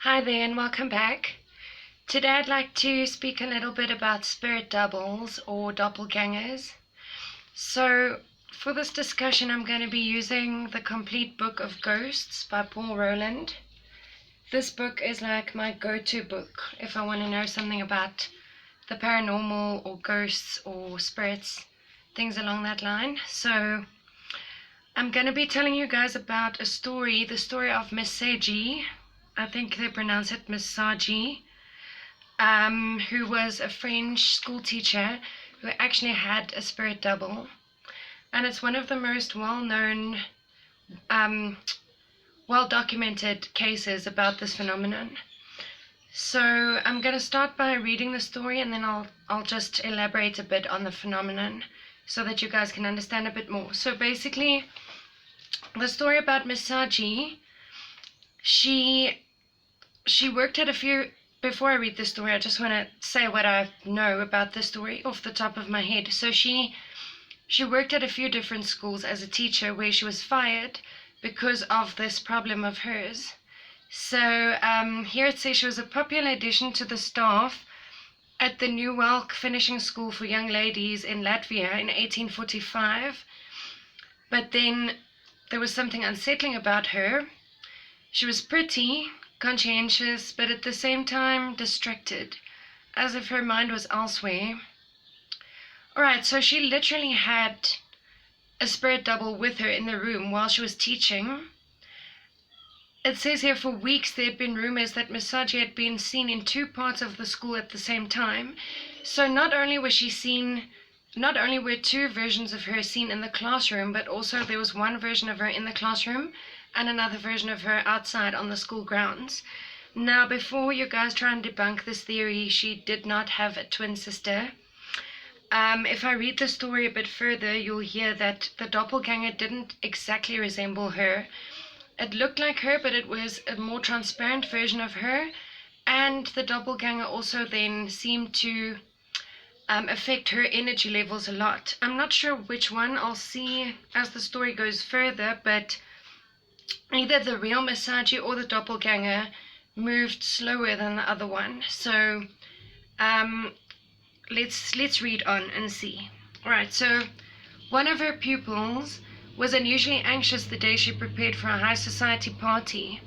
Hi there and welcome back. Today I'd like to speak a little bit about spirit doubles or doppelgangers. So for this discussion I'm going to be using the complete book of Ghosts by Paul Rowland. This book is like my go-to book if I want to know something about the paranormal or ghosts or spirits, things along that line. So I'm going to be telling you guys about a story, the story of Miss Sagee. I think they pronounce it Miss Sagee, who was a French school teacher who actually had a spirit double. And it's one of the most well-known, well-documented cases about this phenomenon. So I'm going to start by reading the story and then I'll just elaborate a bit on the phenomenon so that you guys can understand a bit more. So basically, the story about Miss Sagee, she worked at a few, before I read the story, I just want to say what I know about the story off the top of my head. So she worked at a few different schools as a teacher where she was fired because of this problem of hers. So here it says she was a popular addition to the staff at the New Welk Finishing School for Young Ladies in Latvia in 1845. But then there was something unsettling about her. She was pretty, conscientious, but at the same time distracted, as if her mind was elsewhere. Alright, so she literally had a spirit double with her in the room while she was teaching. It says here for weeks there had been rumors that Miss Sagee had been seen in two parts of the school at the same time. So not only were two versions of her seen in the classroom, but also there was one version of her in the classroom and another version of her outside on the school grounds. Now, before you guys try and debunk this theory, she did not have a twin sister. If I read the story a bit further, you'll hear that the doppelganger didn't exactly resemble her. It looked like her, but it was a more transparent version of her, and the doppelganger also then seemed to affect her energy levels a lot. I'm not sure which one. I'll see as the story goes further, but either the real Miss Sagee or the doppelganger moved slower than the other one. So let's read on and see. Alright, so one of her pupils was unusually anxious the day she prepared for a high society party.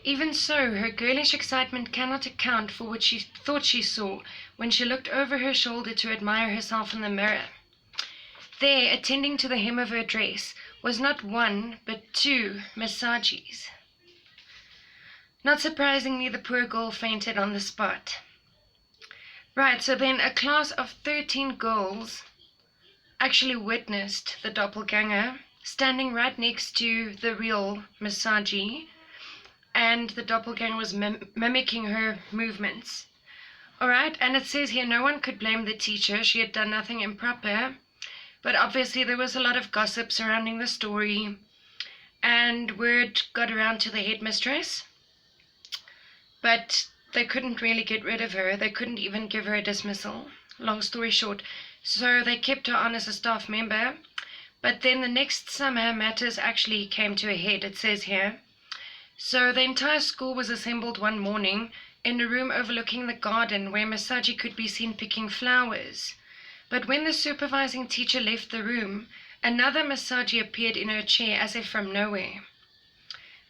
Even so, her girlish excitement cannot account for what she thought she saw when she looked over her shoulder to admire herself in the mirror. There, attending to the hem of her dress, was not one, but two Miss Sagees. Not surprisingly, the poor girl fainted on the spot. Right, so then a class of 13 girls actually witnessed the doppelganger standing right next to the real Miss Sagee, and the doppelganger was mimicking her movements. Alright, and it says here no one could blame the teacher. She had done nothing improper. But obviously there was a lot of gossip surrounding the story, and word got around to the headmistress. But they couldn't really get rid of her. They couldn't even give her a dismissal, long story short. So they kept her on as a staff member. But then the next summer, matters actually came to a head, it says here. So the entire school was assembled one morning in a room overlooking the garden where Miss Sagee could be seen picking flowers. But when the supervising teacher left the room, another Miss Sagee appeared in her chair as if from nowhere.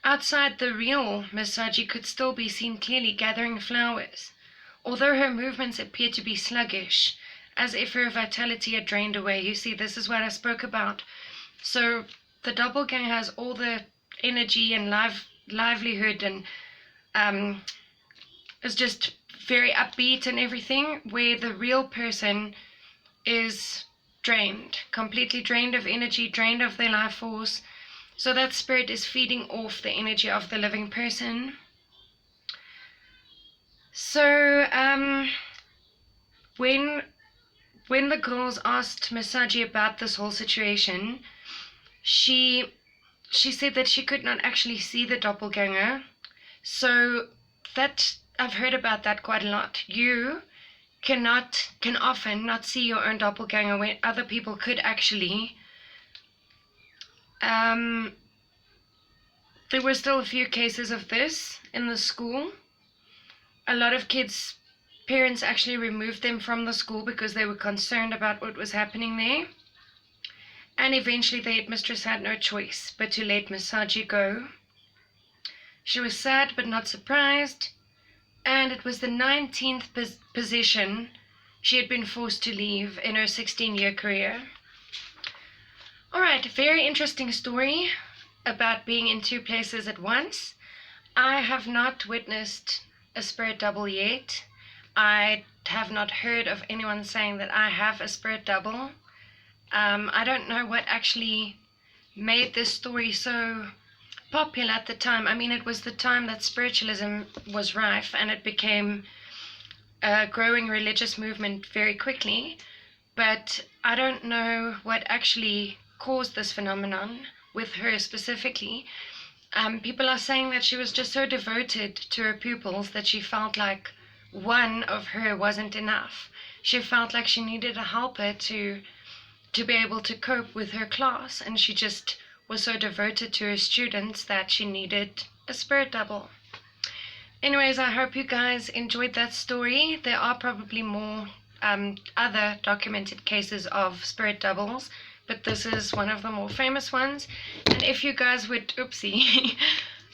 Outside, the real Miss Sagee could still be seen clearly gathering flowers, although her movements appeared to be sluggish, as if her vitality had drained away. You see, this is what I spoke about. So the doppelganger has all the energy and livelihood and is just very upbeat and everything, where the real person is drained, completely drained of energy, drained of their life force. So that spirit is feeding off the energy of the living person. So when the girls asked Miss Sagee about this whole situation, she said that she could not actually see the doppelganger. So that, I've heard about that quite a lot. You can often not see your own doppelganger when other people could actually. There were still a few cases of this in the school, a lot of kids' parents actually removed them from the school because they were concerned about what was happening there. And eventually the headmistress had no choice but to let Miss Sagee go. She was sad but not surprised, and it was the 19th position she had been forced to leave in her 16-year career. Alright, very interesting story about being in two places at once. I have not witnessed a spirit double yet. I have not heard of anyone saying that I have a spirit double. I don't know what actually made this story so popular at the time. I mean, it was the time that spiritualism was rife and it became a growing religious movement very quickly. But I don't know what actually caused this phenomenon with her specifically. People are saying that she was just so devoted to her pupils that she felt like one of her wasn't enough. She felt like she needed a helper to be able to cope with her class, and she just was so devoted to her students that she needed a spirit double. Anyways, I hope you guys enjoyed that story. There are probably more other documented cases of spirit doubles, but this is one of the more famous ones. And if you guys would,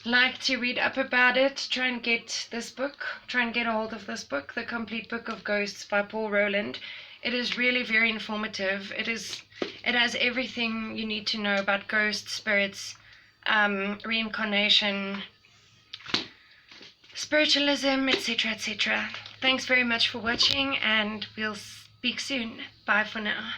like to read up about it, try and get a hold of this book, The Complete Book of Ghosts by Paul Rowland. It is really very informative. It has everything you need to know about ghosts, spirits, reincarnation, spiritualism, etc., etc. Thanks very much for watching, and we'll speak soon. Bye for now.